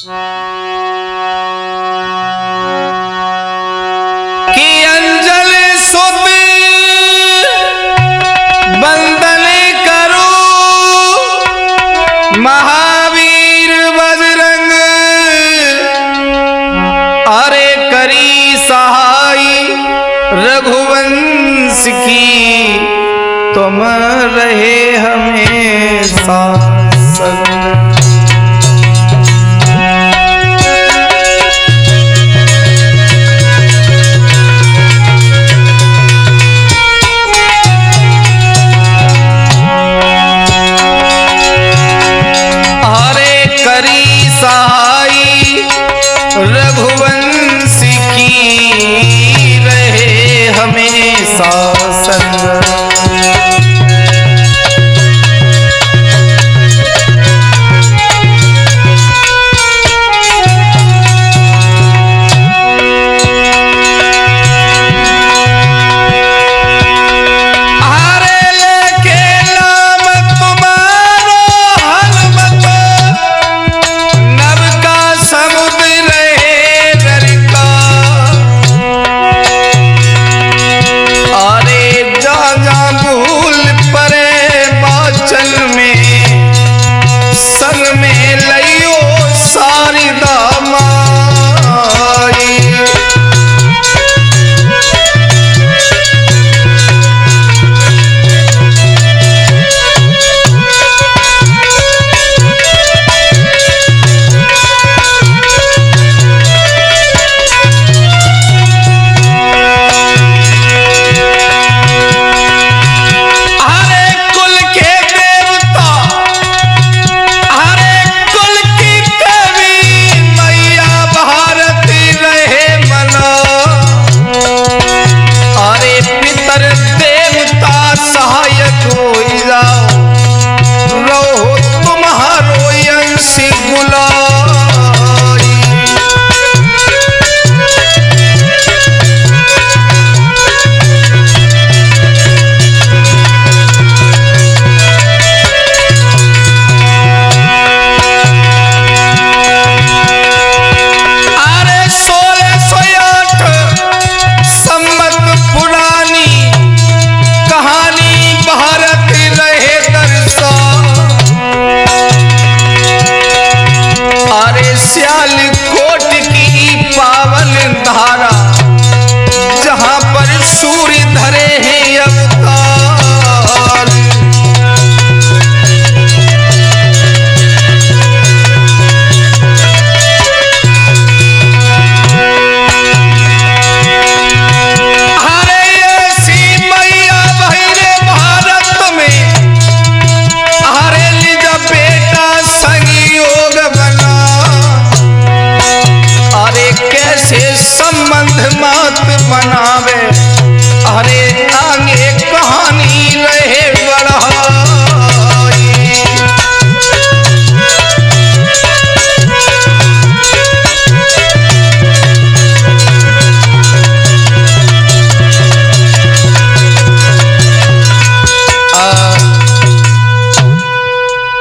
कि अंजल सुत बंदन करो महावीर बजरंग, अरे करी सहाय रघुवंश की, तुम रहे हमेशा संग। रघुवंश की रहे हमेशा संग।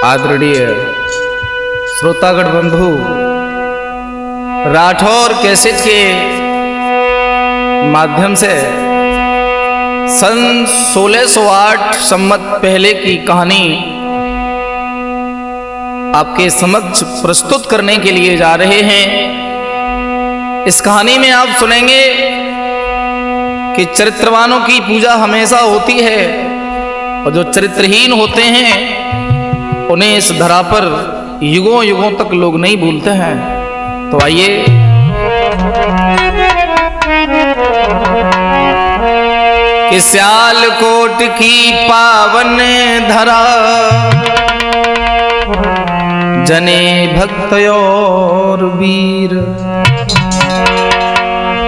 आदरणीय श्रोतागण बंधु, राठौर कैसेट के माध्यम से सन 1608 सम्मत पहले की कहानी आपके समक्ष प्रस्तुत करने के लिए जा रहे हैं। इस कहानी में आप सुनेंगे कि चरित्रवानों की पूजा हमेशा होती है और जो चरित्रहीन होते हैं उन्हें इस धरा पर युगों युगों तक लोग नहीं भूलते हैं। तो आइए कि सियालकोट की पावन धरा, जने भक्त और वीर,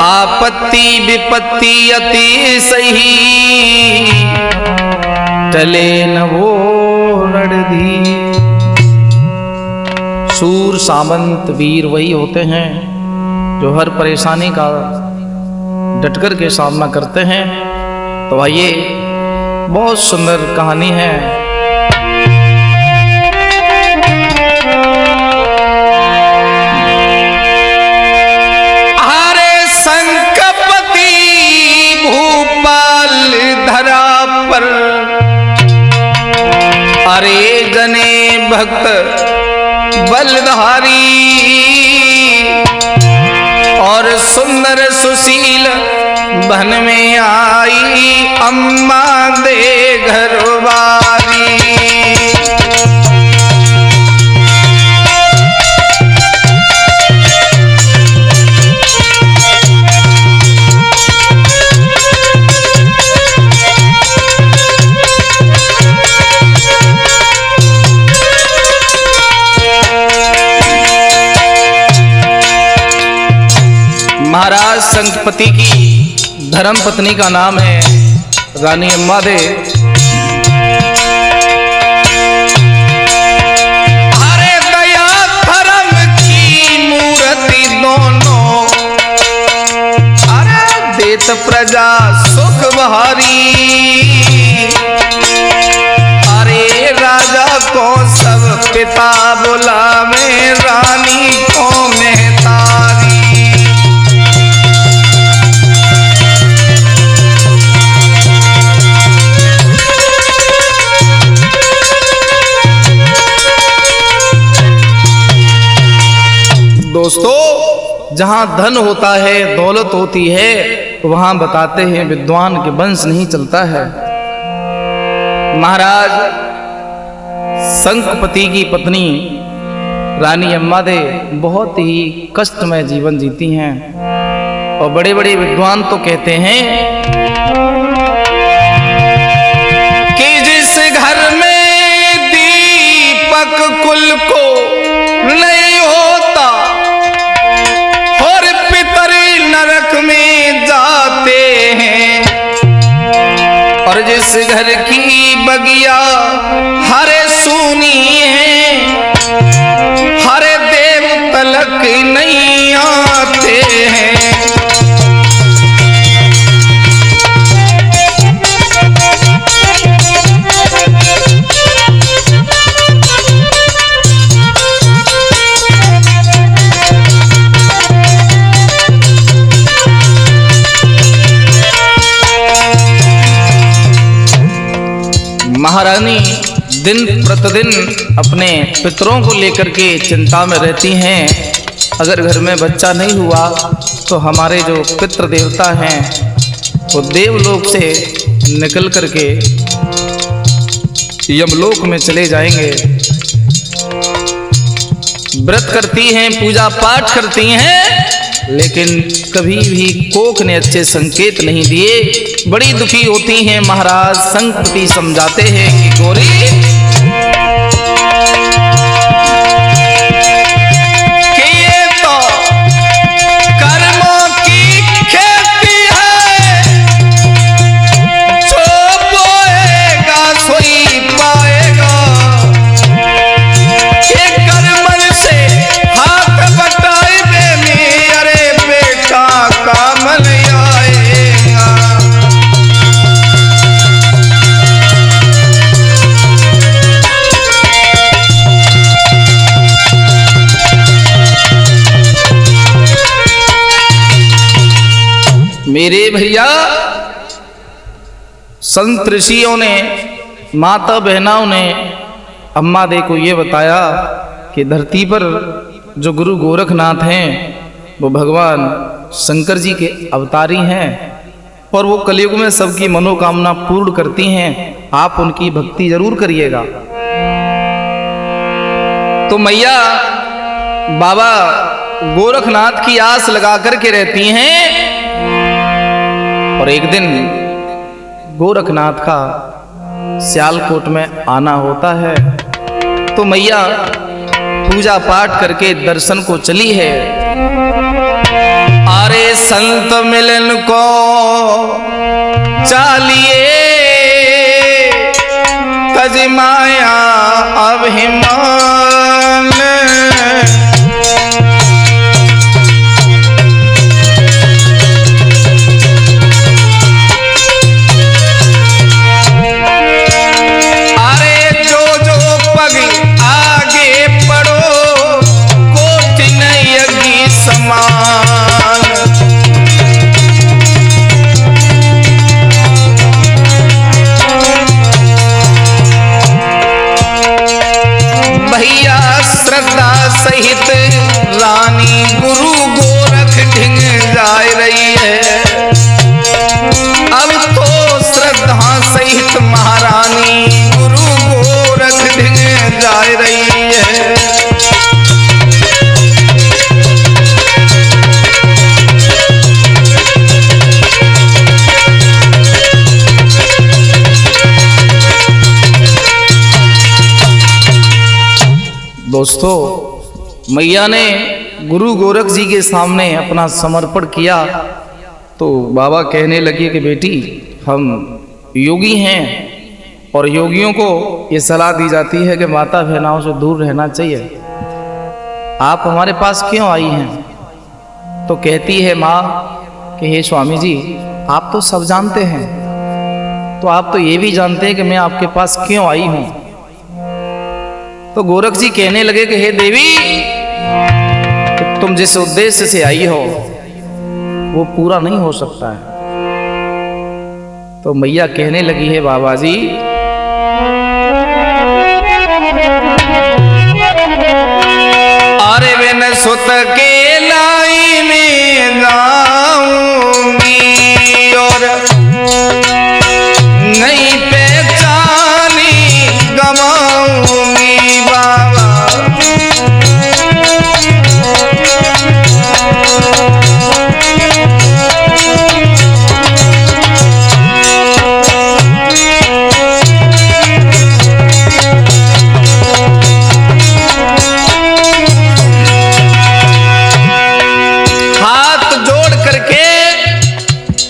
आपत्ति विपत्ति अति सही, टले न वो रणधीर। शूर सामंत वीर वही होते हैं जो हर परेशानी का डटकर के सामना करते हैं। तो आइए, बहुत सुंदर कहानी है। भक्त बलधारी और सुंदर सुशील बन में आई अम्मा दे घरवारी। महाराज संकपति की धर्म पत्नी का नाम है रानी अम्मा दे। हरे दया धर्म की मूर्ति दोनों, अरे देत प्रजा सुख बहारी। अरे राजा को सब पिता बुलावे, रानी को महतारी। दोस्तों, जहां धन होता है, दौलत होती है, वहां बताते हैं विद्वान के वंश नहीं चलता है। महाराज संकपति की पत्नी रानी अम्मा दे बहुत ही कष्टमय जीवन जीती हैं और बड़े बड़े विद्वान तो कहते हैं कि जिस घर में दीपक कुल को नहीं होता और पितर नरक में जाते हैं, और जिस घर की बगिया हरे सूनी है, हरे देव तलक नहीं आते हैं। महारानी दिन प्रतिदिन अपने पितरों को लेकर के चिंता में रहती हैं। अगर घर में बच्चा नहीं हुआ तो हमारे जो पितृ देवता हैं वो देवलोक से निकल करके यमलोक में चले जाएंगे। व्रत करती हैं, पूजा पाठ करती हैं, लेकिन कभी भी कोख ने अच्छे संकेत नहीं दिए। बड़ी दुखी होती हैं। महाराज संकपति समझाते हैं कि गौरी, कि ये तो कर्मों की खेती है, जो बोएगा सोई पाएगा। ये कर्मन से हाथ बटाई देने, अरे बेटा कामल आएगा। मेरे भैया संत ऋषियों ने, माता बहनाओं ने अम्मा दे को ये बताया कि धरती पर जो गुरु गोरखनाथ हैं वो भगवान शंकर जी के अवतारी हैं और वो कलयुग में सबकी मनोकामना पूर्ण करती हैं। आप उनकी भक्ति जरूर करिएगा। तो मैया बाबा गोरखनाथ की आस लगा करके रहती हैं और एक दिन गोरखनाथ का सियालकोट में आना होता है। तो मैया पूजा पाठ करके दर्शन को चली है। अरे संत मिलन को चालिए, तज माया अभिमान। दोस्तों, मैया ने गुरु गोरख जी के सामने अपना समर्पण किया तो बाबा कहने लगे कि बेटी, हम योगी हैं और योगियों को ये सलाह दी जाती है कि माता बहनाओं से दूर रहना चाहिए। आप हमारे पास क्यों आई हैं? तो कहती है माँ कि हे स्वामी जी, आप तो सब जानते हैं, तो आप तो ये भी जानते हैं कि मैं आपके पास क्यों आई हूं। तो गोरख जी कहने लगे कि हे देवी, तुम जिस उद्देश्य से आई हो वो पूरा नहीं हो सकता है। तो मैया कहने लगी है बाबा जी, अरे बिन सुत के लाई में जाऊंगी और नहीं पहचानी गवाऊंगी बाबा।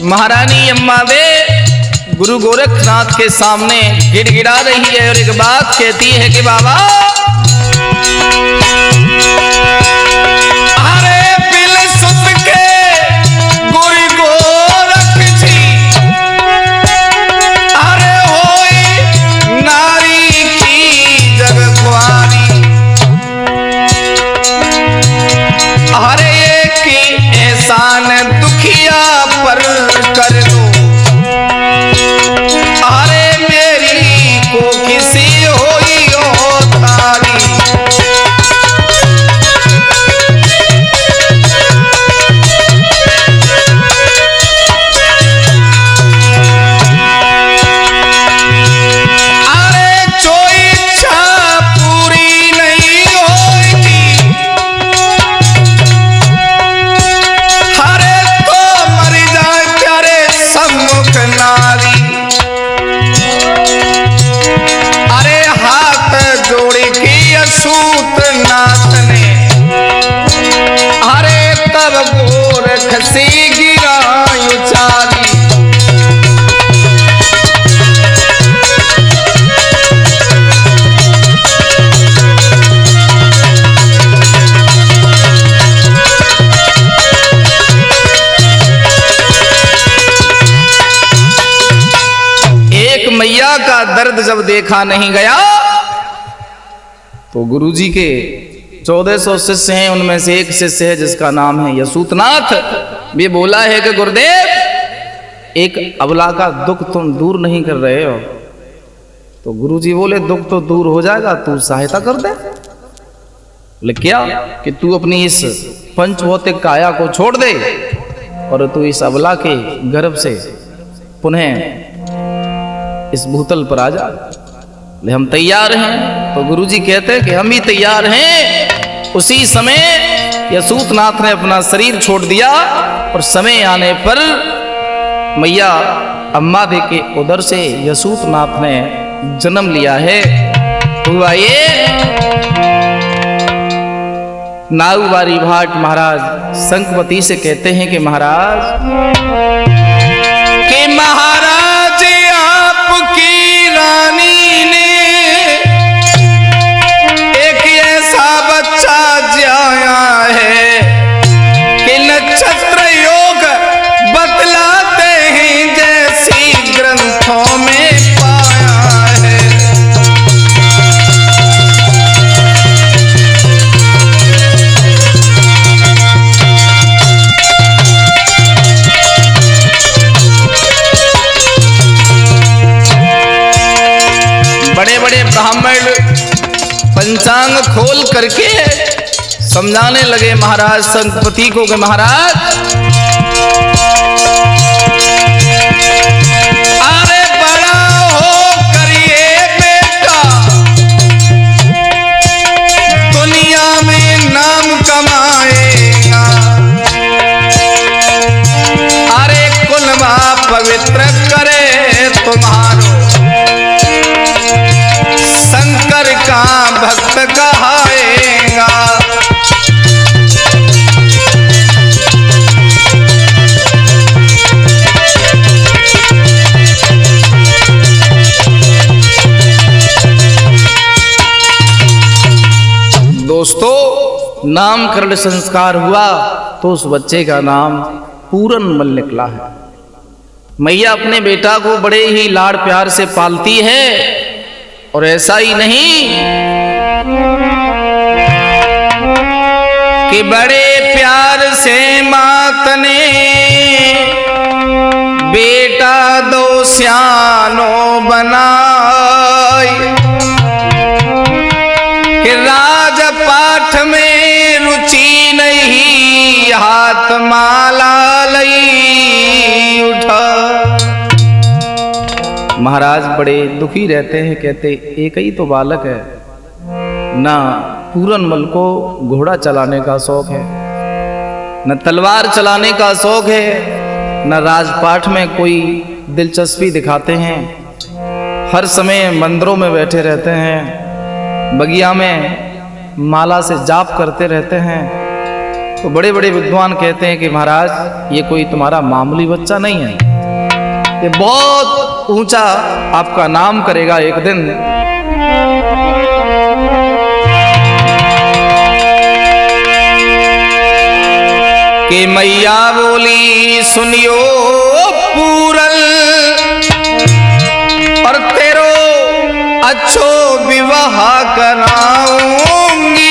महारानी अम्मा वे गुरु गोरखनाथ के सामने गिड़गिड़ा रही है और एक बात कहती है कि बाबा, अरे बिन सुत के गुरु गोरख जी, अरे होई नारी की जग ख्वारी, अरे की एहसान दुखिया पर कर दो, अरे मेरी को किसी होई हो तारी। अरे जो इच्छा पूरी नहीं होगी, अरे तो मर जाए प्यारे सम्मुख नारी। अरे हाथ जोड़ के असूत नाथ ने, अरे तब गोरख से गिराई चाली। एक मैया का दर्द जब देखा नहीं गया तो गुरुजी के 1400 शिष्य हैं, उनमें से एक शिष्य है जिसका नाम है यसूतनाथ। ये बोला है कि गुरुदेव, एक अबला का दुख तुम दूर नहीं कर रहे हो। तो गुरुजी बोले, दुख तो दूर हो जाएगा, तू सहायता कर दे। बोले क्या? कि तू अपनी इस पंचभौतिक काया को छोड़ दे और तू इस अबला के गर्भ से पुनः इस भूतल पर आ जा। ले हम तैयार हैं। तो गुरुजी कहते हैं कि हम भी तैयार हैं। उसी समय यसूतनाथ ने अपना शरीर छोड़ दिया और समय आने पर मैया अम्मा दे के उदर से यसूतनाथ ने जन्म लिया है। हुआ ये नाऊबारी भाट महाराज संकपति से कहते हैं कि महाराज आपकी रानी ने एक ऐसा बच्चा जाया है कि नक्षत्र योग बतलाते हैं जैसी ग्रंथों में पाया है। बड़े बड़े ब्राह्मण पंचांग खोल करके समझाने लगे महाराज संकपति को कि महाराज, अरे बड़ा हो करिए बेटा, दुनिया में नाम कमाएगा। अरे कुलवा पवित्र करे तुम्हारो, शंकर का भक्त कहाएगा। नामकरण संस्कार हुआ तो उस बच्चे का नाम पूरनमल निकला है। मैया अपने बेटा को बड़े ही लाड़ प्यार से पालती है। और ऐसा ही नहीं कि बड़े प्यार से मात ने बेटा दो स्यानो बनाई, कि राजपाठ में रुचि नहीं हाथ माला लई उठा। महाराज बड़े दुखी रहते हैं, कहते एक ही तो बालक है, ना पूरनमल को घोड़ा चलाने का शौक है, न तलवार चलाने का शौक है, न राजपाठ में कोई दिलचस्पी दिखाते हैं। हर समय मंदिरों में बैठे रहते हैं, बगिया में माला से जाप करते रहते हैं। तो बड़े बड़े विद्वान कहते हैं कि महाराज ये कोई तुम्हारा मामूली बच्चा नहीं है, ये बहुत ऊंचा आपका नाम करेगा एक दिन। कि मैया बोली सुनियो पूरन, और तेरो अच्छो विवाह कराऊंगी।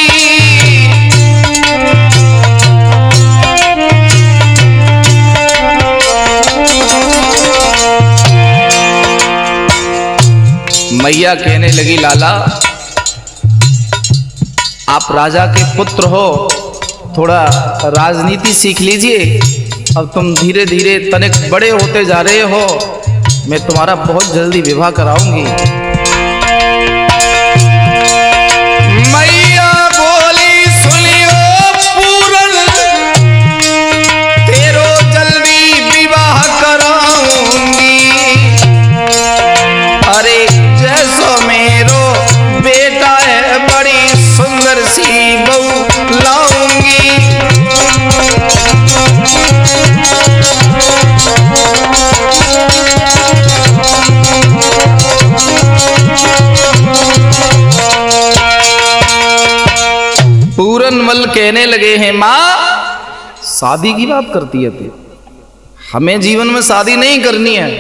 मैया कहने लगी लाला आप राजा के पुत्र हो, थोड़ा राजनीति सीख लीजिए। अब तुम धीरे धीरे तनिक बड़े होते जा रहे हो, मैं तुम्हारा बहुत जल्दी विवाह कराऊंगी। मैया बोली सुनियो पूरन, तेरो जल्दी विवाह कराऊंगी। अरे जैसो मेरो बेटा है, बड़ी सुंदर सी बहू लाऊंगी। पूरनमल कहने लगे हैं माँ शादी की बात करती है तू, हमें जीवन में शादी नहीं करनी है,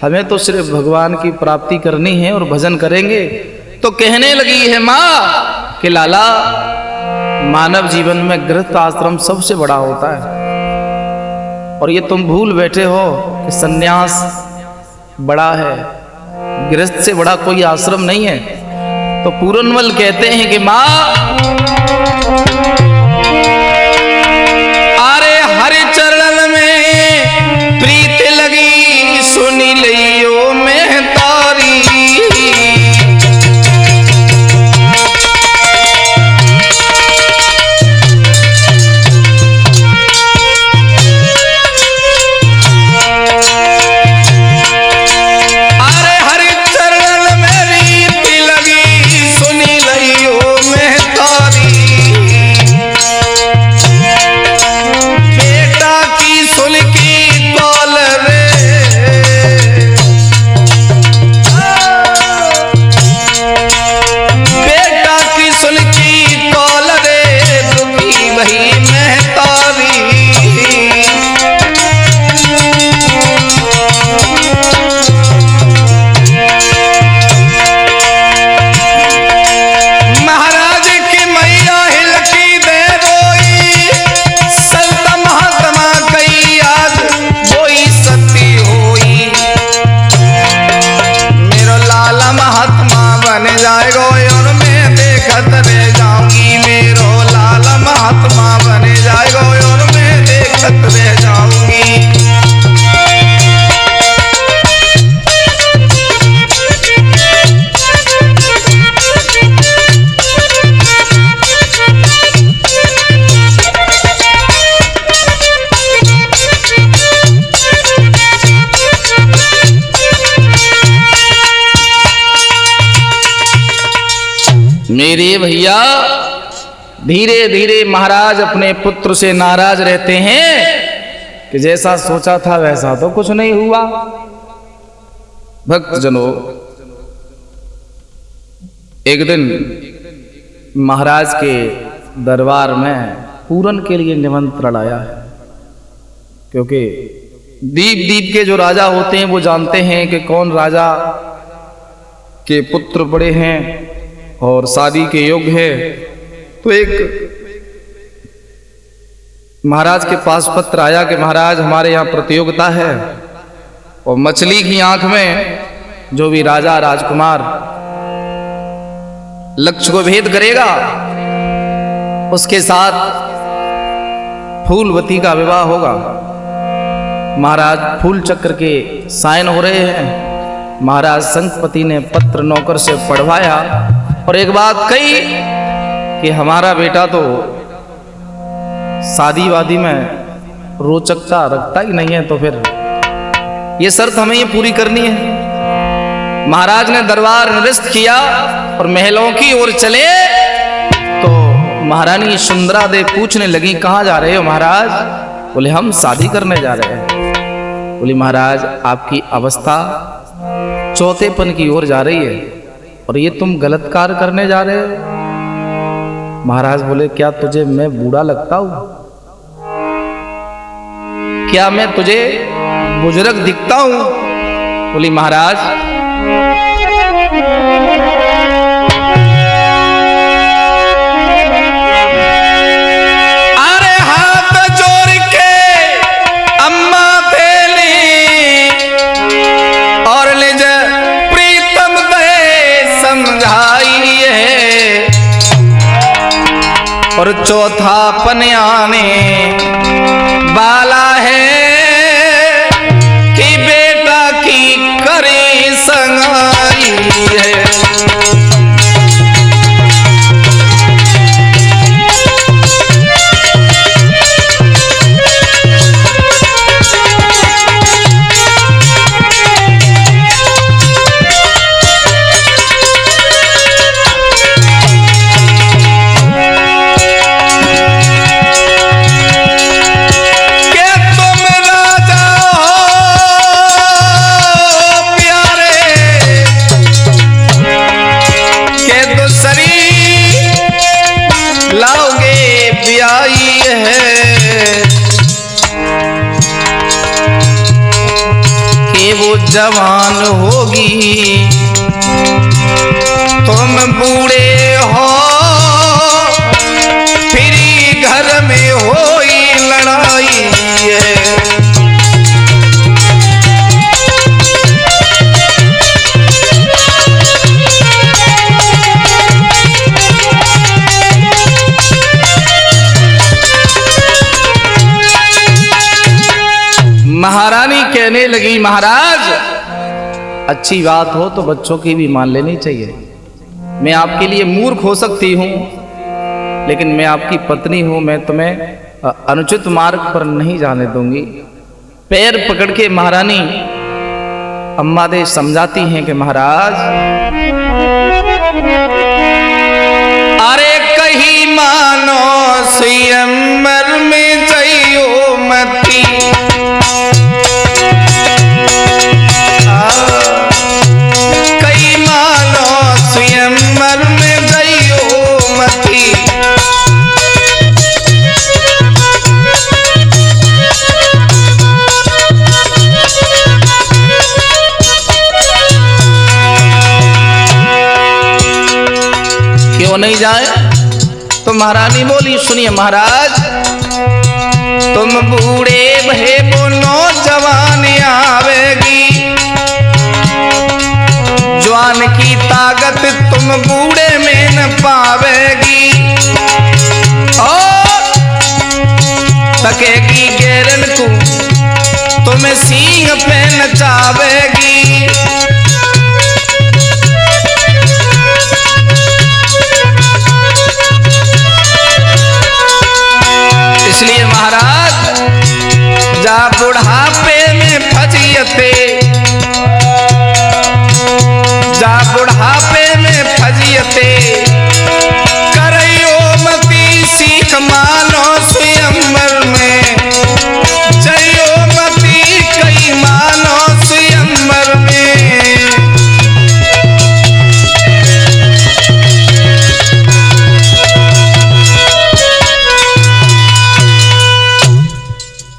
हमें तो सिर्फ भगवान की प्राप्ति करनी है और भजन करेंगे। तो कहने लगी है माँ कि लाला मानव जीवन में गृहस्थ आश्रम सबसे बड़ा होता है, और ये तुम भूल बैठे हो कि सन्यास बड़ा है, गृहस्थ से बड़ा कोई आश्रम नहीं है। तो पूरनमल कहते हैं कि माँ अरे हरि चरण में प्रीत लगी, सुनी लियो मैं तारी। मेरे भैया धीरे धीरे महाराज अपने पुत्र से नाराज रहते हैं कि जैसा सोचा था वैसा तो कुछ नहीं हुआ। भक्तजनों, एक दिन महाराज के दरबार में पूरन के लिए निमंत्रण आया है, क्योंकि दीप दीप के जो राजा होते हैं वो जानते हैं कि कौन राजा के पुत्र बड़े हैं और शादी के योग्य है। तो एक महाराज के पास पत्र आया कि महाराज हमारे यहाँ प्रतियोगिता है और मछली की आंख में जो भी राजा राजकुमार लक्ष्य को भेद करेगा उसके साथ फूलवती का विवाह होगा। महाराज फूल चक्र के साइन हो रहे हैं। महाराज शंखपति ने पत्र नौकर से पढ़वाया और एक बात कही कि हमारा बेटा तो शादी वादी में रोचकता रखता ही नहीं है, तो फिर ये शर्त हमें ये पूरी करनी है। महाराज ने दरबार निरस्त किया और महलों की ओर चले तो महारानी सुंदरा देव पूछने लगी, कहाँ जा रहे हो महाराज? बोले हम शादी करने जा रहे हैं। बोली महाराज आपकी अवस्था चौथेपन की ओर जा रही है और ये तुम गलत कार्य करने जा रहे हो। महाराज बोले क्या तुझे मैं बूढ़ा लगता हूं? क्या मैं तुझे बुजुर्ग दिखता हूं? बोली महाराज अरे हाथ जोड़ के अम्मा देली और निज प्रीतम दे समझाइए और चौथा पन आने वाला है कि बेटा की करे संगाई है। जवान होगी तुम बूढ़े हो फिर घर में होई लड़ाई है। महारानी कहने लगी महाराज अच्छी बात हो तो बच्चों की भी मान लेनी चाहिए। मैं आपके लिए मूर्ख हो सकती हूँ लेकिन मैं आपकी पत्नी हूँ, मैं तुम्हें अनुचित मार्ग पर नहीं जाने दूंगी। पैर पकड़ के महारानी अम्मा दे समझाती हैं कि महाराज अरे कहीं मानो स्वयंवर में जइयो मती नहीं जाए। तो महारानी बोली सुनिए महाराज तुम बूढ़े भे बोलो जवान आवेगी, जवान की ताकत तुम बूढ़े में न पावेगी और तकेगी गेरन को तुम्हें सींग पे नचावेगी। इसलिए महाराज जा बुढ़ापे में फजियते, जा बुढ़ापे में फजियते करियो मती सीख मानो स्वयंवर में जइयो मती कई मानो स्वयंवर में।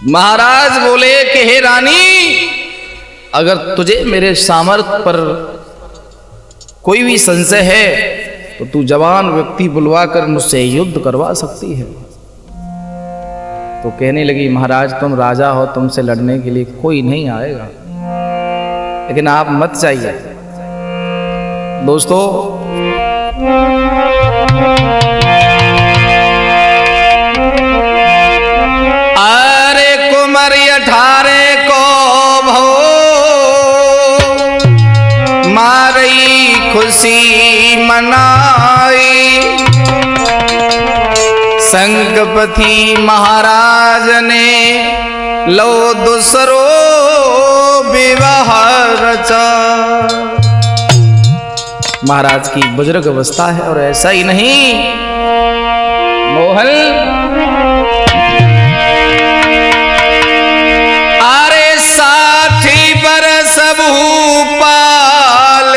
महाराज बोले कि हे रानी, अगर तुझे मेरे सामर्थ्य पर कोई भी संशय है तो तू जवान व्यक्ति बुलवा कर मुझसे युद्ध करवा सकती है। तो कहने लगी, महाराज तुम राजा हो, तुमसे लड़ने के लिए कोई नहीं आएगा, लेकिन आप मत जाइए। दोस्तों, अरे कुमार 18 को भो मारी खुशी मनाई, संगपति महाराज ने लो दूसरो विवाह रचा। महाराज की बुजुर्ग अवस्था है और ऐसा ही नहीं, मोहन अरे 60 बरस भूपाल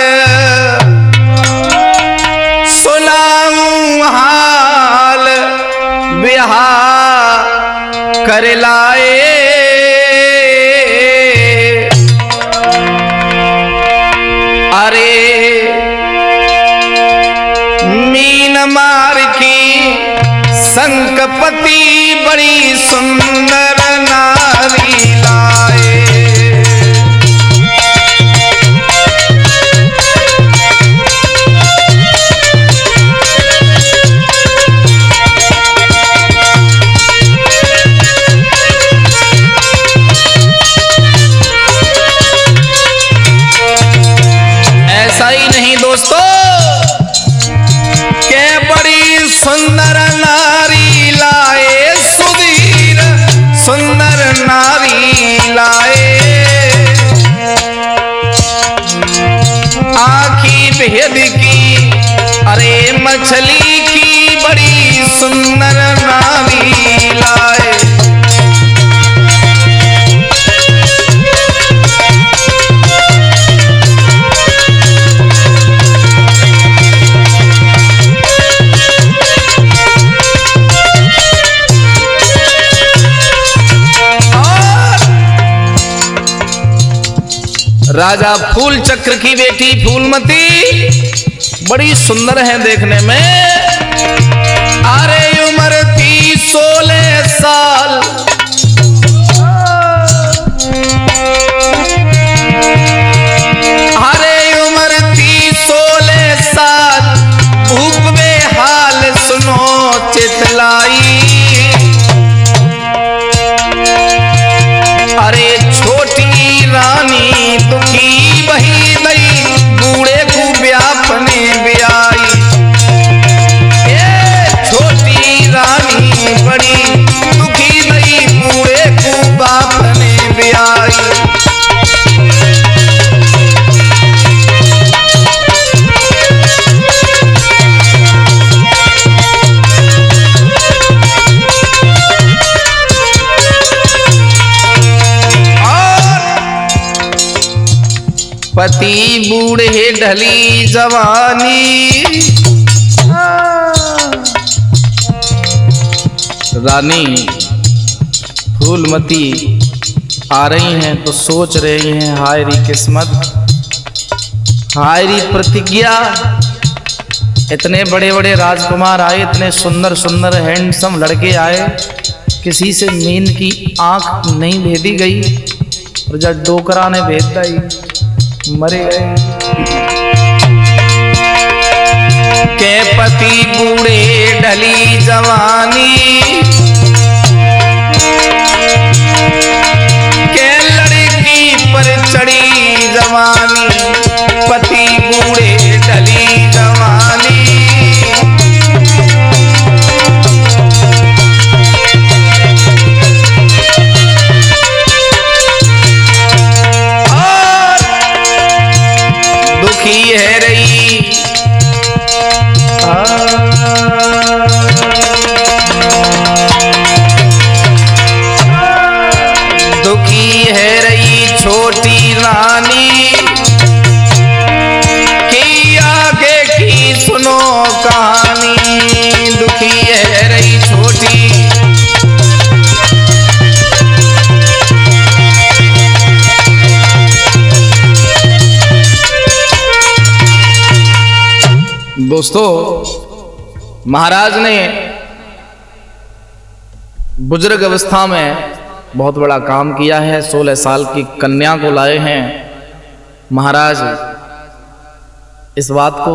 सुनाऊं हाल ब्याह कर लाए, अरे मीन मार की संकपति बड़ी सुंदर नारी लाए। ऐसा ही नहीं दोस्तों, के बड़ी सुंदर नारी लाए, सुधीर सुंदर नारी लाए, आँखी भेद की अरे मछली की बड़ी सुंदर नारी लाए। राजा फूल चक्र की बेटी फूलमती बड़ी सुंदर है देखने में, अरे उम्र थी 16 साल, अरे उम्र थी 16 साल, भूप में हाल सुनो चितलाई, अरे छोटी रानी दुखी बही गई, बूढ़े को व्यापने ब्याई, छोटी रानी बड़ी दुखी गई, बूढ़े को व्यापने ब्याई। पति बूढ़े ढली जवानी, रानी फूलमती आ रही हैं तो सोच रही हैं, हाय री किस्मत, हाय री प्रतिज्ञा, इतने बड़े बड़े राजकुमार आए, इतने सुंदर सुंदर हैंडसम लड़के आए, किसी से मीन की आंख नहीं भेदी गई, और जब डोकरा ने भेद दी मरे गए। के पति बूढ़े ढली जवानी, के लड़की पर चढ़ी जवानी, पति बूढ़े ढली जवानी, दुखी है रही दुखी है रही छोटी रानी, की आगे की सुनो कहानी, दुखी है रही छोटी दोस्तों, महाराज ने बुजुर्ग अवस्था में बहुत बड़ा काम किया है। 16 साल की कन्या को लाए हैं। महाराज इस बात को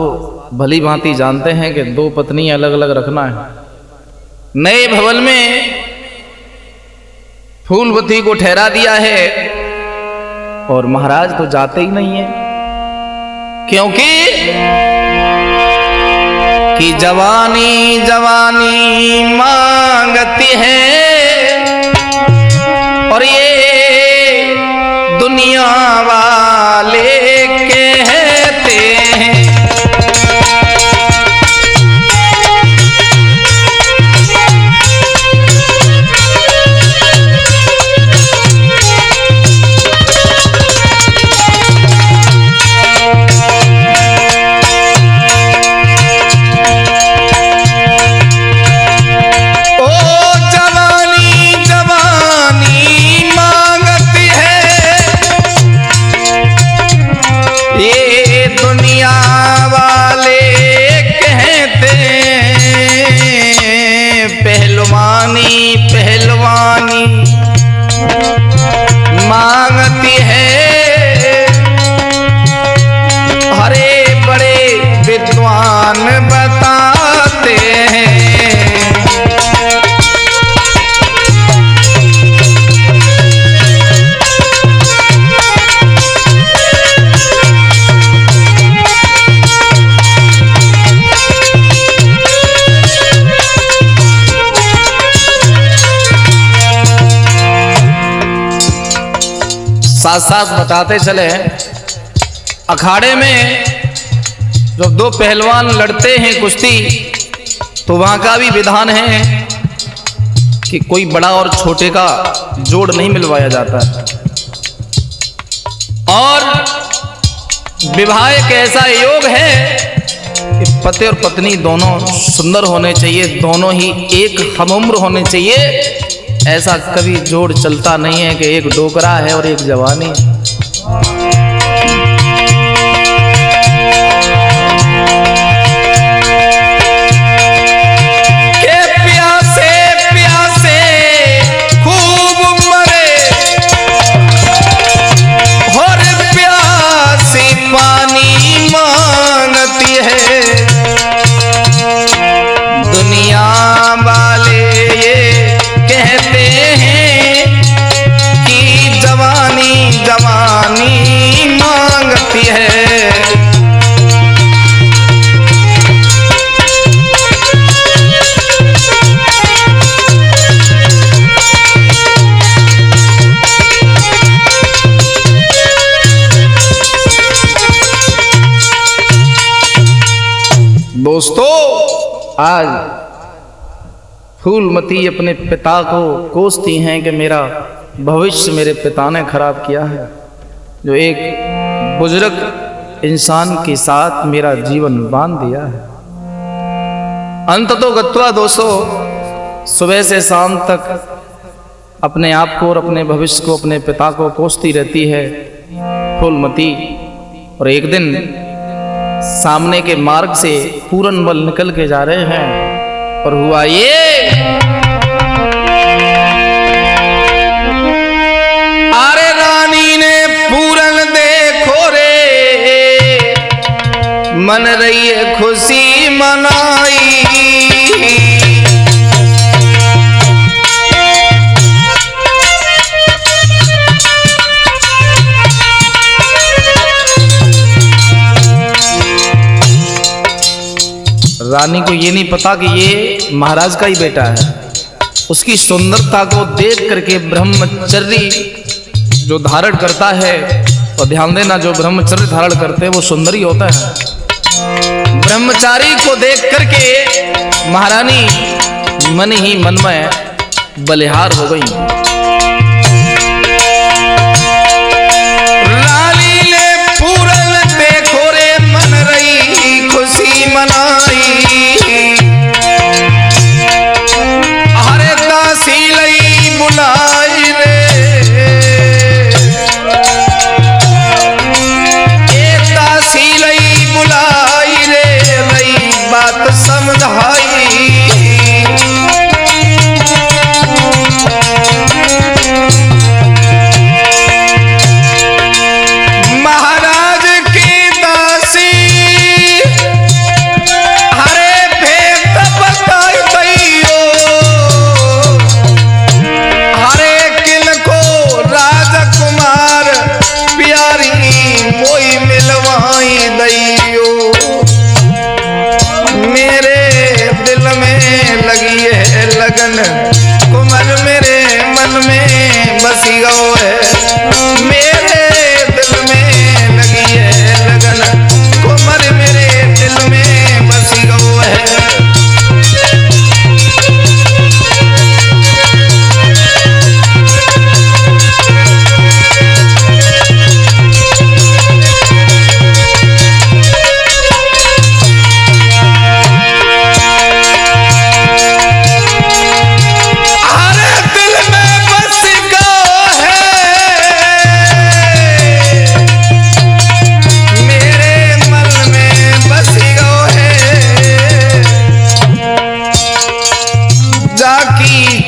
भली भांति जानते हैं कि 2 पत्नी अलग अलग रखना है। नए भवन में फूलवती को ठहरा दिया है और महाराज तो जाते ही नहीं है, क्योंकि कि जवानी जवानी मांगती है और ये दुनिया वाले कहते हैं। पहलवानी मांगती है, हरे बड़े विद्वान बताते हैं। साथ साथ बताते चले, अखाड़े में जब 2 पहलवान लड़ते हैं कुश्ती, तो वहां का भी विधान है कि कोई बड़ा और छोटे का जोड़ नहीं मिलवाया जाता है। और विवाह एक ऐसा योग है कि पति और पत्नी दोनों सुंदर होने चाहिए, दोनों ही एक हमउम्र होने चाहिए। ऐसा कभी जोड़ चलता नहीं है कि एक डोकरा है और एक जवानी। के प्यासे प्यासे खूब मरे और प्यासी पानी मांगती है। दुनिया वाले कहते हैं कि जवानी जवानी मांगती है। दोस्तों, आज फूलमती अपने पिता को कोसती हैं कि मेरा भविष्य मेरे पिता ने खराब किया है, जो एक बुजुर्ग इंसान के साथ मेरा जीवन बांध दिया है। अंततो गत्वा दोस्तों, सुबह से शाम तक अपने आप को और अपने भविष्य को, अपने पिता को कोसती रहती है फूलमती। और एक दिन सामने के मार्ग से पूरन बल निकल के जा रहे हैं और हुआ ये, अरे रानी ने पूरन देखो रे, मन रही है खुशी मनाई। रानी को ये नहीं पता कि ये महाराज का ही बेटा है। उसकी सुंदरता को देख करके ब्रह्मचर्य जो धारण करता है, और ध्यान देना जो ब्रह्मचर्य धारण करते हैं वो सुंदर ही होता है। ब्रह्मचारी को देख करके महारानी मन ही मन में बलिहार हो गई। गो है, मेरे दिल में लगी है लगन, कुंवर मेरे दिल में बसी गो है।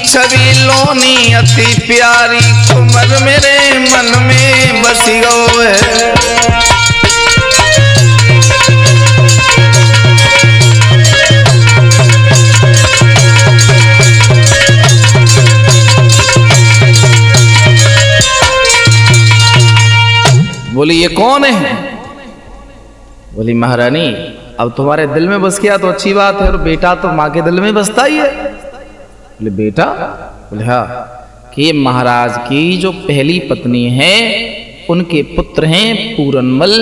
छवि लोनी अति प्यारी, कुंवर मेरे मन में बसी गो है। बोली ये कौन है? बोली महारानी अब तुम्हारे दिल में बस गया तो अच्छी बात है, और बेटा तो माँ के दिल में बसता ही है। बोले बेटा? बोले हाँ, कि महाराज की जो पहली पत्नी है उनके पुत्र हैं पूरनमल।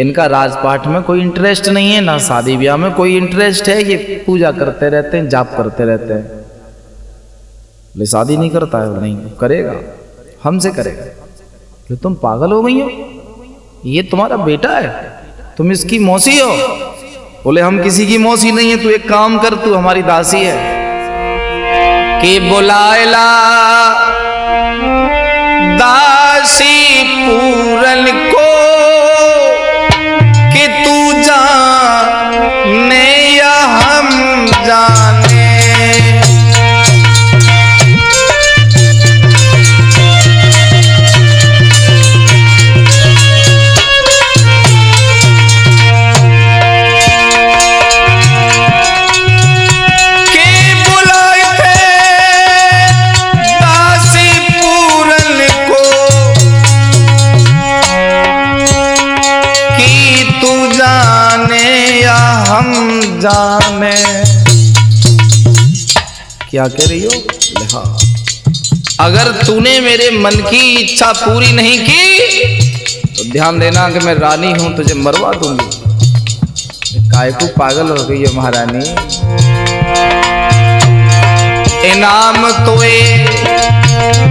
इनका राजपाट में कोई इंटरेस्ट नहीं है, ना शादी ब्याह में कोई इंटरेस्ट है, ये पूजा करते रहते हैं, जाप करते रहते हैं। बोले शादी नहीं करता है? नहीं करेगा, हमसे करेगा। कि तुम पागल हो गई हो, ये तुम्हारा बेटा है, तुम इसकी मौसी हो। बोले हम किसी की मौसी नहीं है, तू एक काम कर, तू हमारी दासी है कि बुलाएला दासी पूरन को, कि तू जाने या हम जाने। जाने क्या कह रही हो? हाँ, अगर तूने मेरे मन की इच्छा पूरी नहीं की तो ध्यान देना कि मैं रानी हूं, तुझे मरवा दूंगी। काय को पागल हो गई है महारानी। इनाम तोए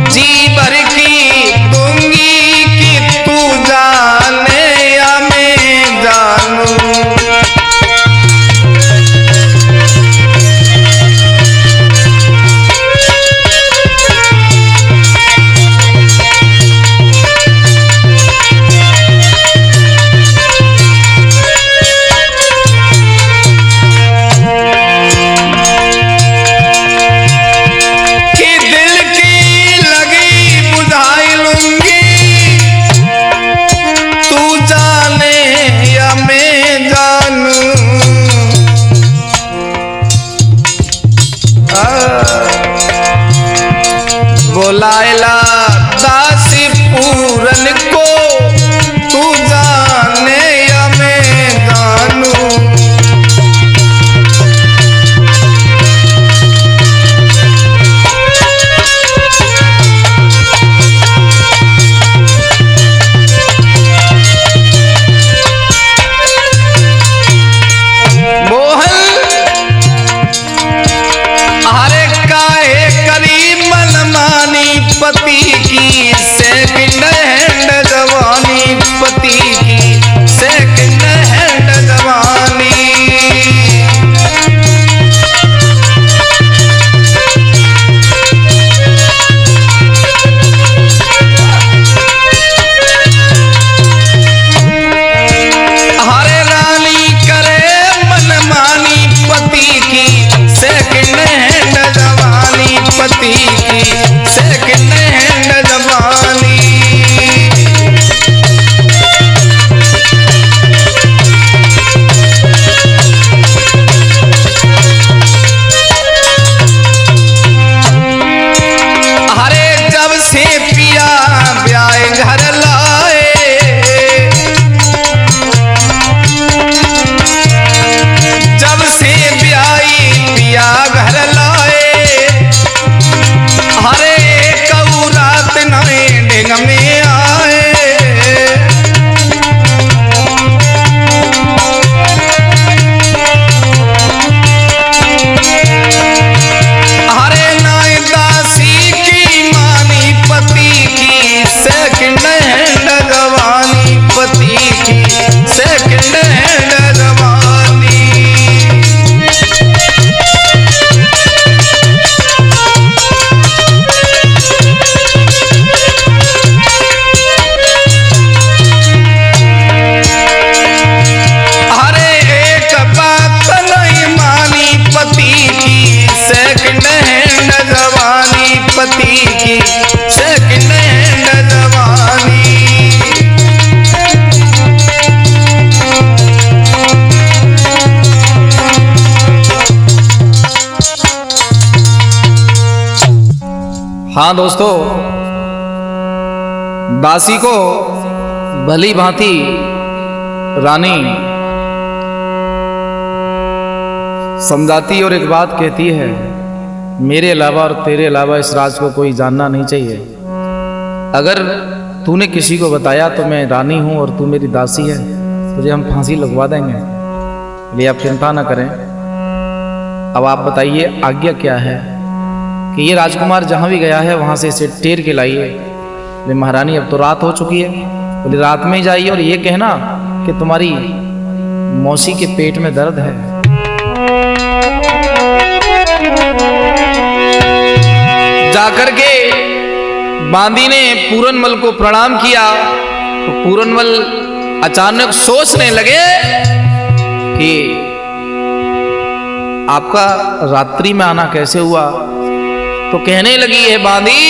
जी भर की दूंगी, कि तू जाने या मैं जानूं। बुलाएला दासी पूरन को, तू जाने या मैं जानूं। मोहन हरे काहे करी मनमानी, पति की सेकंड हैंड जवानी। हाँ दोस्तों, दासी को भली भांति रानी समझाती और एक बात कहती है, मेरे अलावा और तेरे अलावा इस राज को कोई जानना नहीं चाहिए। अगर तूने किसी को बताया तो मैं रानी हूं और तू मेरी दासी है, तुझे हम फांसी लगवा देंगे, इसलिए आप चिंता ना करें। अब आप बताइए आज्ञा क्या है कि ये राजकुमार जहां भी गया है वहां से इसे टेर के लाइए। बोले महारानी अब तो रात हो चुकी है। बोले रात में ही जाइए और ये कहना कि तुम्हारी मौसी के पेट में दर्द है। जाकर के बांदी ने पूरनमल को प्रणाम किया तो पूरनमल अचानक सोचने लगे कि आपका रात्रि में आना कैसे हुआ। तो कहने लगी है बांदी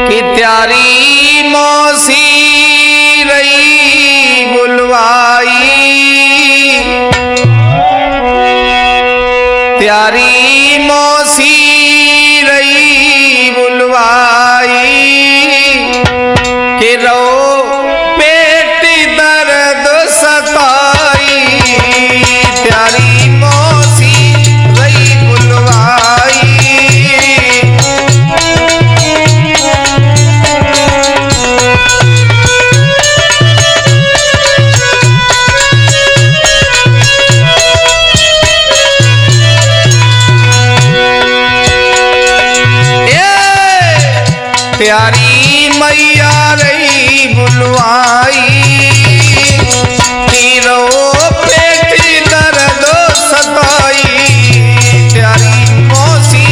कि त्यारी मौसी रही बुलवाई, त्यारी मौसी रही बुलवाई, कि रो पेट दर्द सताई, त्यारी मौसी रही बुलवाई। प्यारी मैया रही बुलवाई, तीनों पेट दर्द सताई, प्यारी मौसी।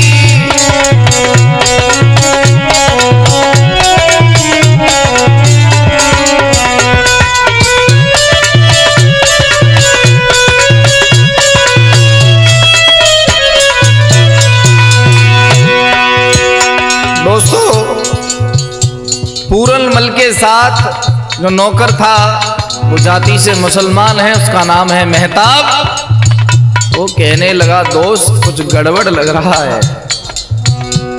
दोस्तों, पूरनमल के साथ जो नौकर था वो जाति से मुसलमान है, उसका नाम है मेहताब। वो कहने लगा दोस्त कुछ गड़बड़ लग रहा है,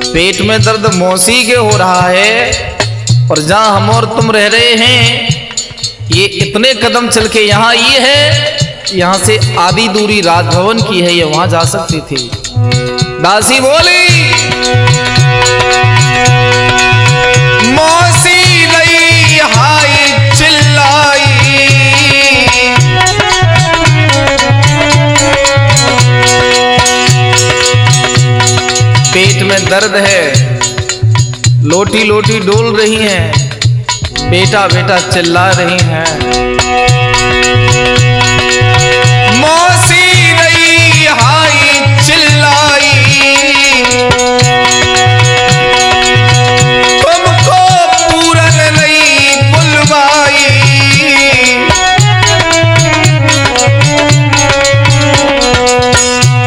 पेट में दर्द मौसी के हो रहा है और जहां हम और तुम रह रहे हैं ये इतने कदम चल के यहाँ आई है, यहाँ से आधी दूरी राजभवन की है, ये वहां जा सकती थी। दासी बोली मौसी रही हाय चिल्लाई, पेट में दर्द है, लोटी लोटी डोल रही हैं, बेटा बेटा चिल्ला रही हैं। मौसी रही हाय चिल्लाई,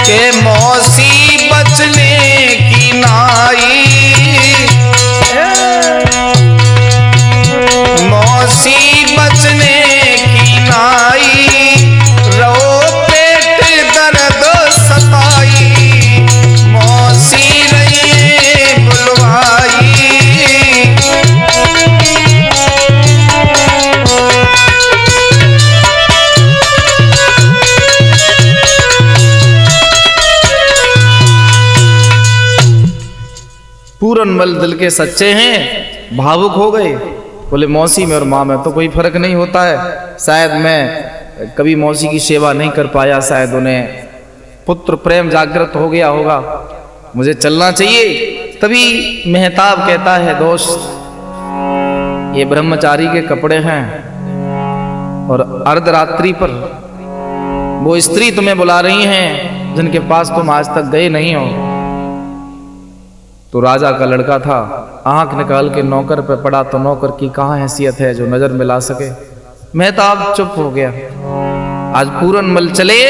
के मौसी बचने की नाई, मौसी बचने की नाई, रो पेट दर्द सताई, मौसी रही बुलवाई। पूरनमल दिल के सच्चे हैं, भावुक हो गए। बोले मौसी में और माँ में तो कोई फर्क नहीं होता है, शायद मैं कभी मौसी की सेवा नहीं कर पाया, शायद उन्हें पुत्र प्रेम जागृत हो गया होगा, मुझे चलना चाहिए। तभी मेहताब कहता है दोस्त ये ब्रह्मचारी के कपड़े हैं और अर्धरात्रि पर वो स्त्री तुम्हें बुला रही हैं जिनके पास तुम आज तक गए नहीं हो। तो राजा का लड़का था, आंख निकाल के नौकर पे पड़ा तो नौकर की कहाँ हैसियत है जो नजर मिला सके। मेहताब चुप हो गया। आज पूरनमल चले,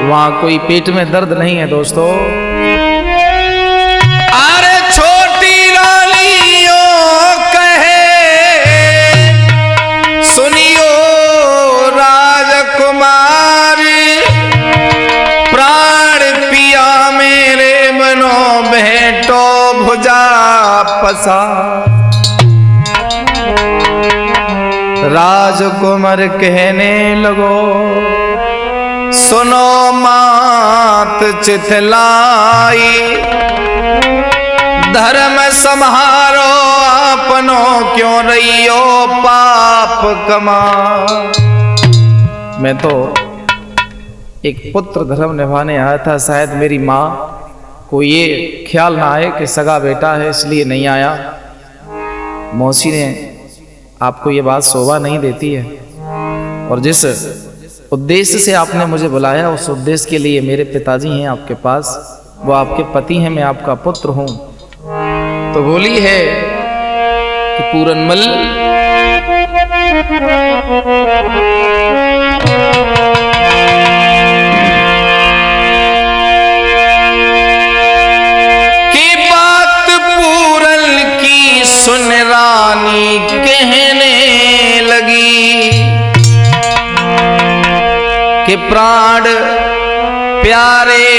वहां कोई पेट में दर्द नहीं है दोस्तों। अरे छोटी रानियों कहे सुनियो राजकुमारी, पसार। राजकुमार कहने लगो सुनो मात चितलाई, धर्म सम्हारो अपनो क्यों रहियो पाप कमा। मैं तो एक पुत्र धर्म निभाने आया था, शायद मेरी माँ को ये ख्याल ना आए कि सगा बेटा है इसलिए नहीं आया। मौसी ने आपको ये बात शोभा नहीं देती है, और जिस उद्देश्य से आपने मुझे बुलाया उस उद्देश्य के लिए मेरे पिताजी हैं आपके पास, वो आपके पति हैं, मैं आपका पुत्र हूं। तो बोली है कि पूरनमल की बात पूरन की सुन रानी कहने लगी कि प्राण प्यारे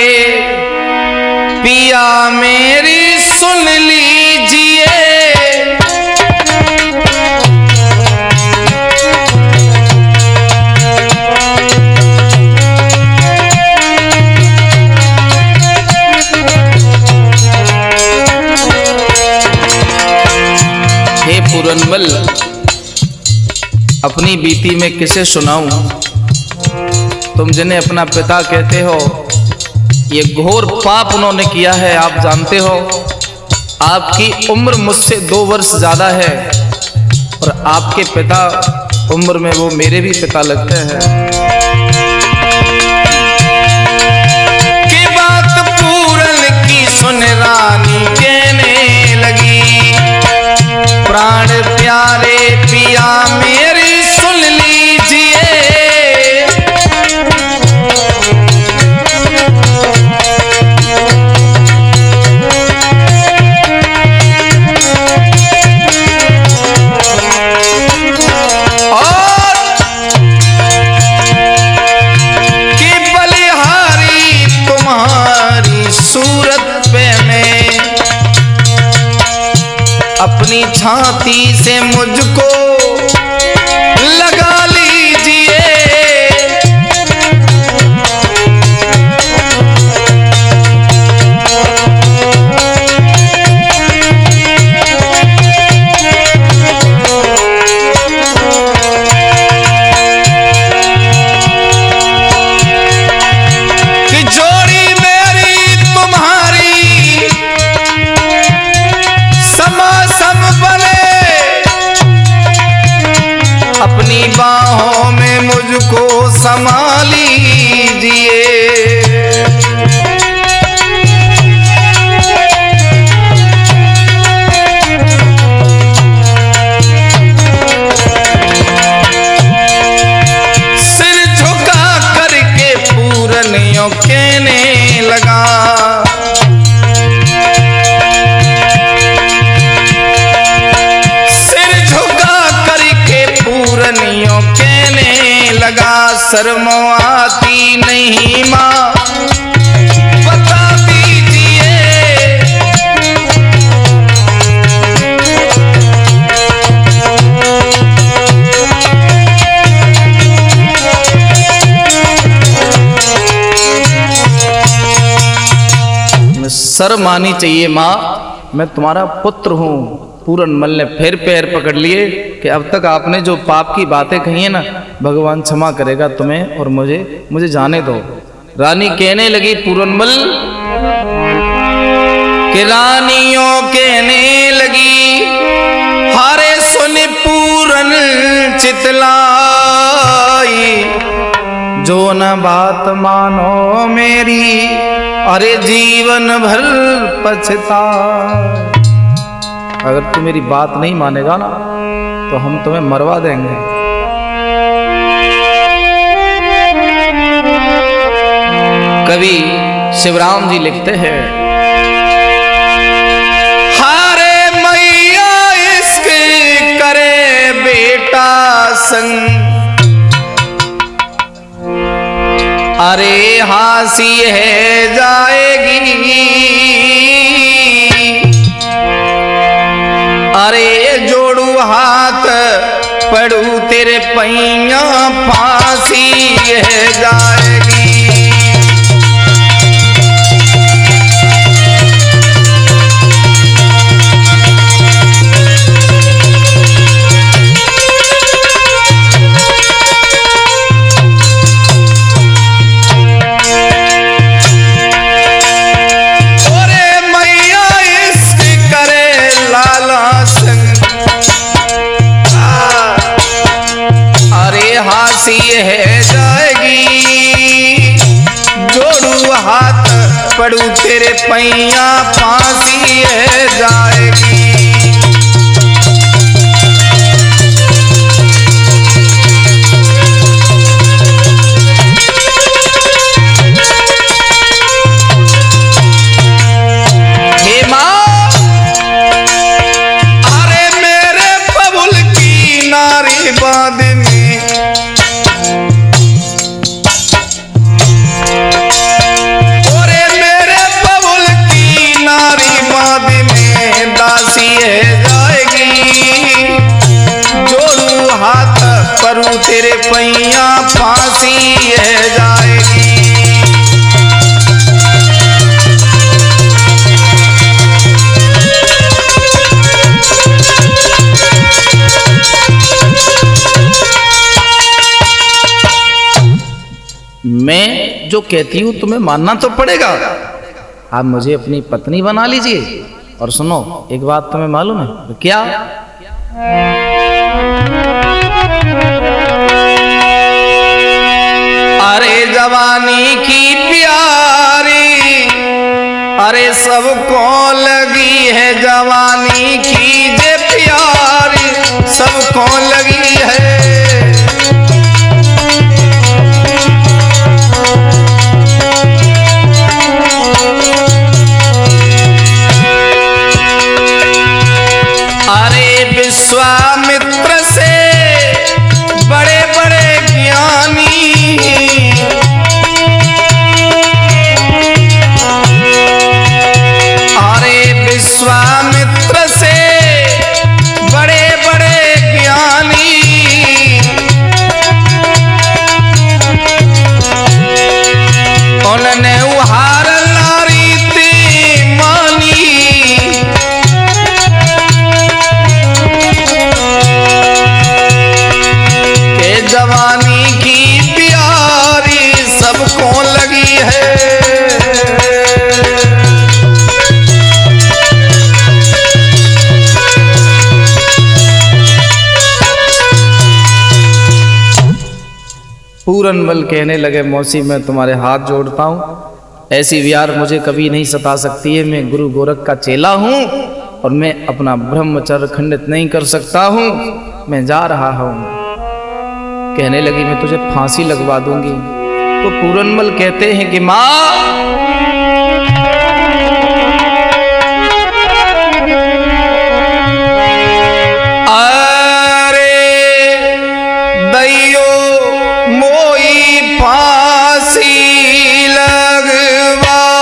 पिया मेरी सुन लीजिए, हे पूरनमल, अपनी बीती में किसे सुनाऊं? तुम जिन्हें अपना पिता कहते हो, ये घोर पाप उन्होंने किया है। आप जानते हो आपकी उम्र मुझसे 2 वर्ष ज्यादा है, और आपके पिता उम्र में वो मेरे भी पिता लगते हैं। की बात पूरन की सुन रानी कहने लगी, प्राण प्यारे पिया मेरी सुन लीजिए, अपनी छाती से मुझको लगा लीजिए, कि जोड़ी मेरी तुम्हारी अपनी बाहों में मुझको समा लीजिए। सिर झुका करके पूरन यूं कहने लगा, पूरनियों कहने लगा, शर्मो आती नहीं माँ बता दीजिए, शर्म आनी चाहिए माँ, मैं तुम्हारा पुत्र हूँ। पूरनमल ने फिर पैर पकड़ लिए कि अब तक आपने जो पाप की बातें कही है ना, भगवान क्षमा करेगा तुम्हें और मुझे जाने दो। रानी कहने लगी पूरनमल कि रानियों कहने लगी, हारे सुन पूरन चितलाई, जो न बात मानो मेरी अरे जीवन भर पछता। अगर तू मेरी बात नहीं मानेगा ना तो हम तुम्हें मरवा देंगे। कवि शिवराम जी लिखते हैं, हारे मैया इश्क करे बेटा संग, अरे हासी है जाएगी, अरे जोड़ू हाथ पड़ू तेरे पैया फांसी है जाएगी। फांसी है जाएगी, जोड़ू हाथ पड़ू तेरे पैया फांसी है जाएगी। हे माँ, अरे मेरे बबुल की नारी बांध में, परू तेरे पैया फांसी है जाएगी। मैं जो कहती हूं तुम्हें मानना तो पड़ेगा। आप मुझे अपनी पत्नी बना लीजिए। और सुनो, एक बात तुम्हें मालूम है क्या? अरे जवानी की प्यारी, अरे सबको लगी है जवानी की जे प्यारी, सबको लगी है। अरे विश्वामित्र से बड़े बड़े ज्ञानी, अरे विश्वामित्र से बड़े बड़े ज्ञानी, उन्होंने उहार नारी थी मानी। जवानी की प्यारी सबको लगी है। पूरनमल कहने लगे, मौसी मैं तुम्हारे हाथ जोड़ता हूँ, ऐसी विहार मुझे कभी नहीं सता सकती है। मैं गुरु गोरख का चेला हूँ और मैं अपना ब्रह्मचर्य खंडित नहीं कर सकता हूँ। मैं जा रहा हूँ। कहने लगी मैं तुझे फांसी लगवा दूंगी। तो पूरनमल कहते हैं कि माँ, अरे दैयो मोई फांसी लगवाई।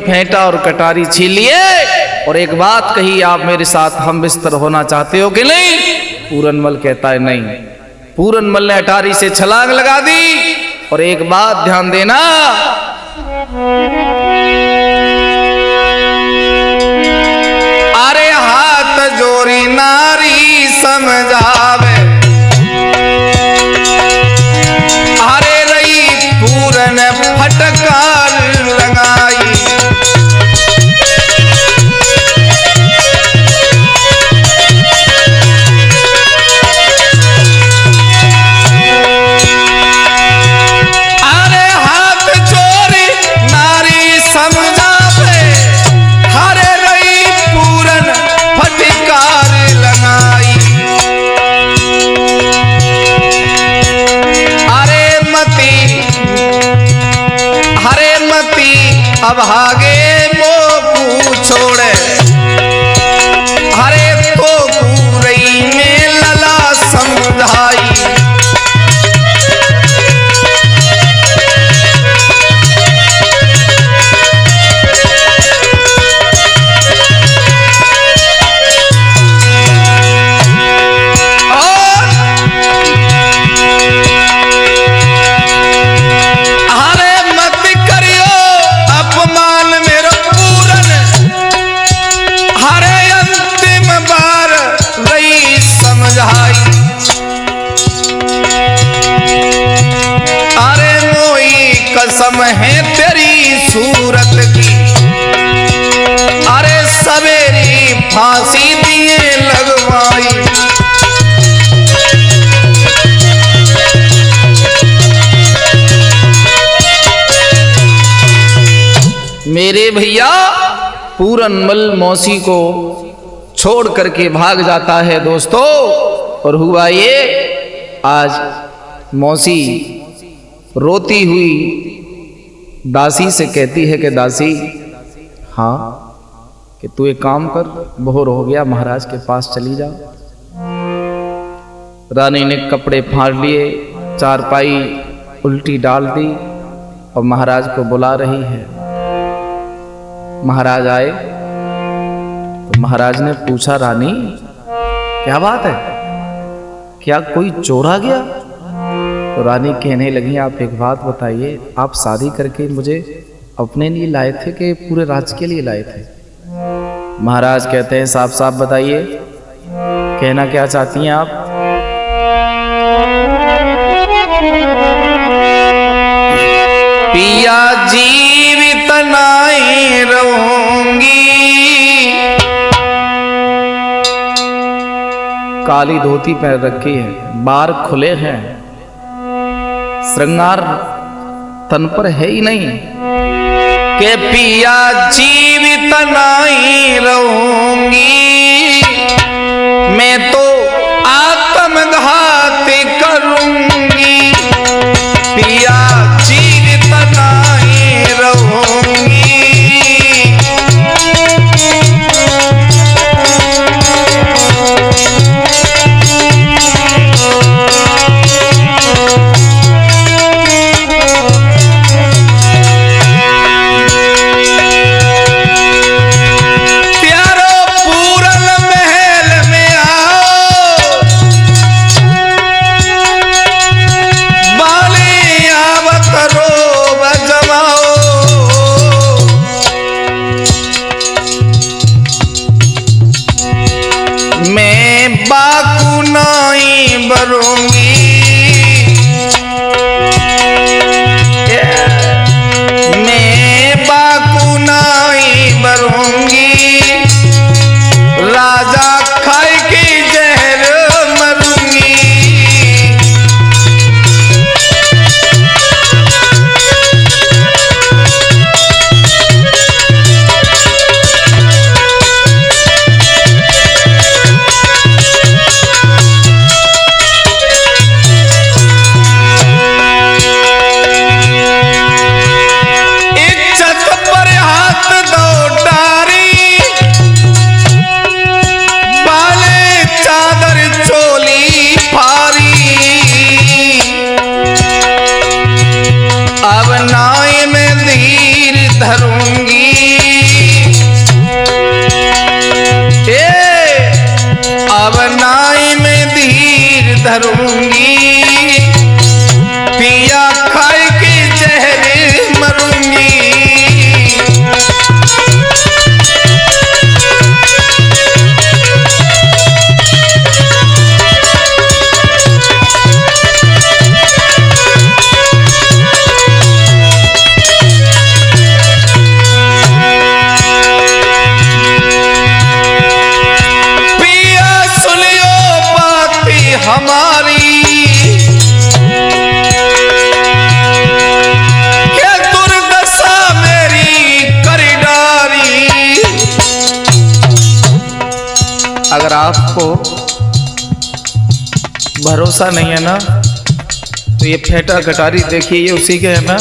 फेंटा और कटारी छीन लिए और एक बात कही, आप मेरे साथ हम बिस्तर होना चाहते हो कि नहीं? पूरनमल कहता है नहीं। पूरनमल ने अटारी से छलांग लगा दी और एक बात ध्यान देना, अरे हाथ जोड़ी नारी समझावे, अरे रही पूरन फटकार लगाई, अरे हाथ जोड़ी नारी समझावे, हरे रही पूरन फटकार लगाई, हरे मती अब आगे मोकू छोड़े, हरे तो पूरई में लला समझाई, कसम है तेरी सूरत की, अरे सवेरी फांसी दिए लगवाई, मेरे भैया पूरनमल मौसी को छोड़ करके भाग जाता है दोस्तों। और हुआ ये, आज मौसी रोती हुई दासी से कहती है कि दासी, हाँ, कि तू एक काम कर, बोर हो गया, महाराज के पास चली जा। रानी ने कपड़े फाड़ लिए, चारपाई उल्टी डाल दी और महाराज को बुला रही है। महाराज आए तो महाराज ने पूछा, रानी क्या बात है, क्या कोई चोर आ गया? तो रानी कहने लगी, आप एक बात बताइए, आप शादी करके मुझे अपने लिए लाए थे कि पूरे राज्य के लिए लाए थे? महाराज कहते हैं, साफ साफ बताइए, कहना क्या चाहती हैं आप? पिया जीवित नहीं रहूंगी, काली धोती पहन रखी है, बार खुले हैं, श्रृंगार तन पर है ही नहीं, के पिया जीवित नहीं रहूंगी, मैं तो आत्मघात करूंगी, पिया जीवित नहीं रहूंगी। मरूंगी, पिया खाए के जहर मरूंगी। हमारी क्या दुर्दशा मेरी कर डारी। अगर आपको भरोसा नहीं है ना तो ये फेटा कटारी देखिए, ये उसी के है ना।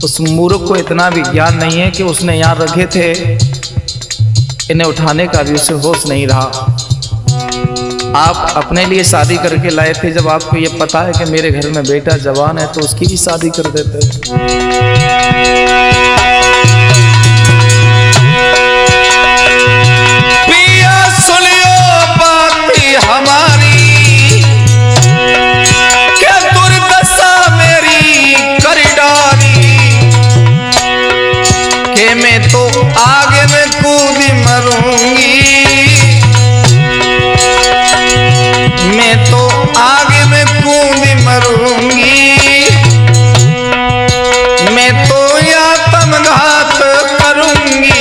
उस मूर्ख को इतना भी ज्ञान नहीं है कि उसने यहाँ रखे थे, इन्हें उठाने का भी उसे होश नहीं रहा। आप अपने लिए शादी करके लाए थे, जब आपको ये पता है कि मेरे घर में बेटा जवान है तो उसकी भी शादी कर देते। पिया सुनियो बात हमारी, क्या दुर्दशा मेरी कर डारी। कि मैं तो आगे में कूद मरूंगी, मैं तो आगे में कूद मरूंगी। मैं तो आत्मघात करूंगी।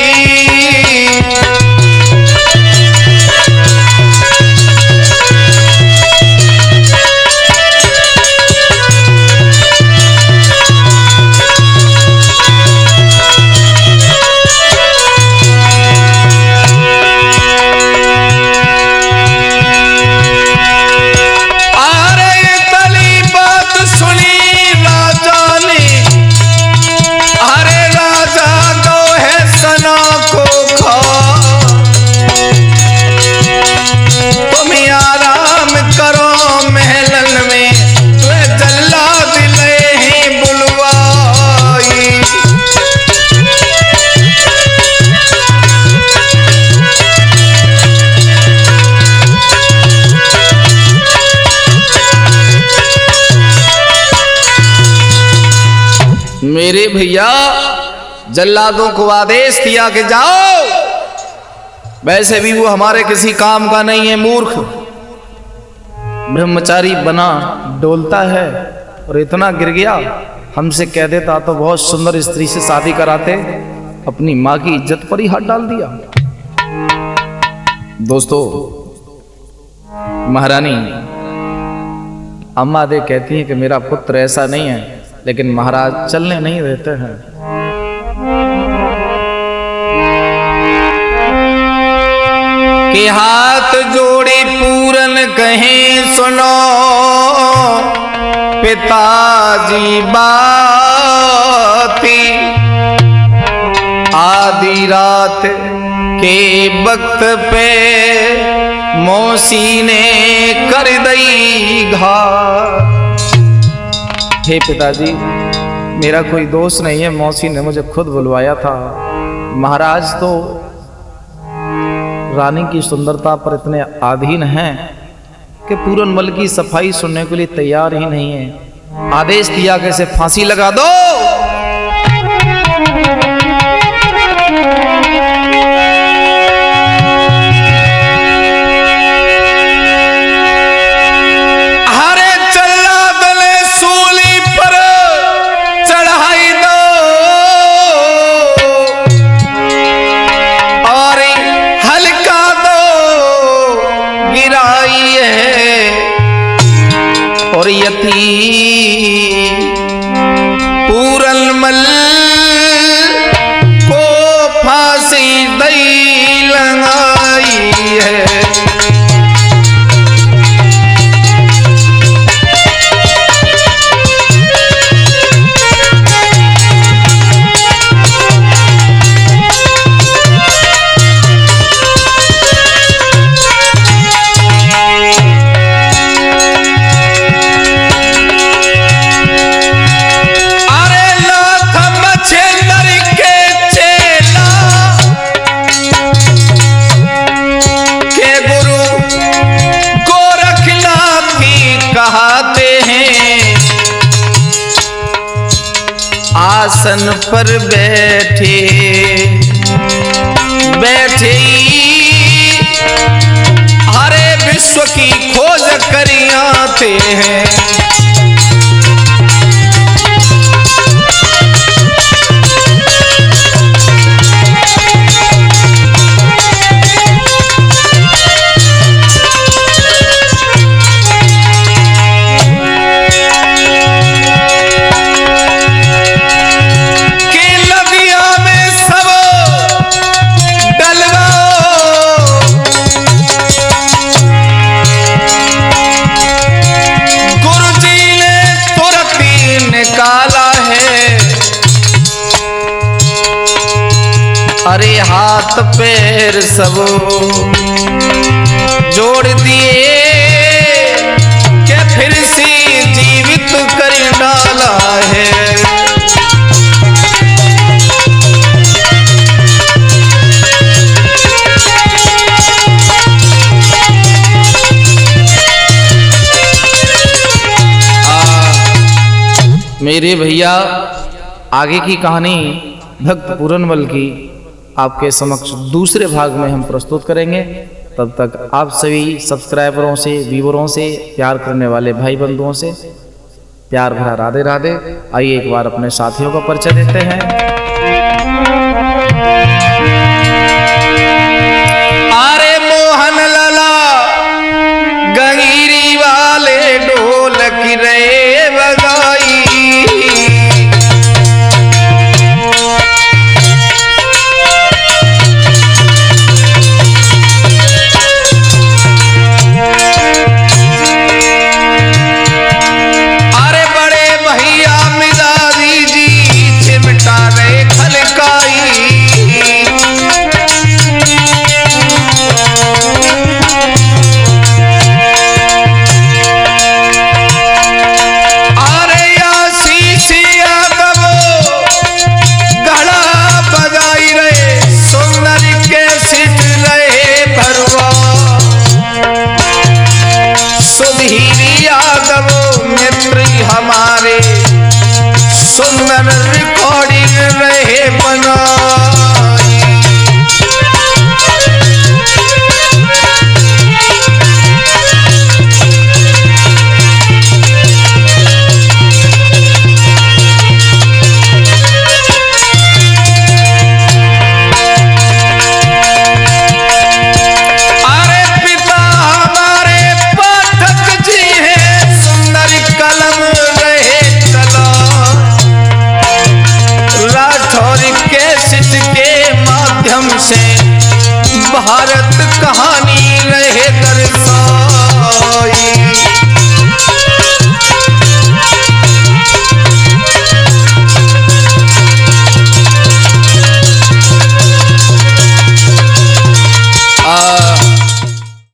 मेरे भैया जल्लादों को आदेश दिया कि जाओ, वैसे भी वो हमारे किसी काम का नहीं है, मूर्ख ब्रह्मचारी बना डोलता है और इतना गिर गया। हमसे कह देता तो बहुत सुंदर स्त्री से शादी कराते, अपनी माँ की इज्जत पर ही हाथ डाल दिया। दोस्तों, महारानी अम्मा दे कहती है कि मेरा पुत्र ऐसा नहीं है, लेकिन महाराज चलने नहीं देते हैं। कि हाथ जोड़े पूरन कहें सुनो, पिताजी बाती। आधी रात के वक्त पे मौसी ने कर दई घात। हे पिताजी, मेरा कोई दोष नहीं है, मौसी ने मुझे खुद बुलवाया था। महाराज तो रानी की सुंदरता पर इतने आधीन हैं कि पूरनमल की सफाई सुनने के लिए तैयार ही नहीं है। आदेश दिया कि इसे फांसी लगा दो। और यती पूरन आसन पर बैठे बैठे हरे विश्व की खोज करी आते हैं। अरे हाथ पैर सब जोड़ दिए के फिर से जीवित कर डाला है। मेरे भैया आगे की कहानी भक्त पूरनवल की आपके समक्ष दूसरे भाग में हम प्रस्तुत करेंगे। तब तक आप सभी सब्सक्राइबरों से, व्यूअरों से, प्यार करने वाले भाई बंधुओं से प्यार भरा राधे राधे। आइए एक बार अपने साथियों का परिचय देते हैं। अरे मोहन लाला गंगीरी वाले ढोलक रे बगाई, हमारे सुंदर रिकॉर्डिंग रहे बना। भारत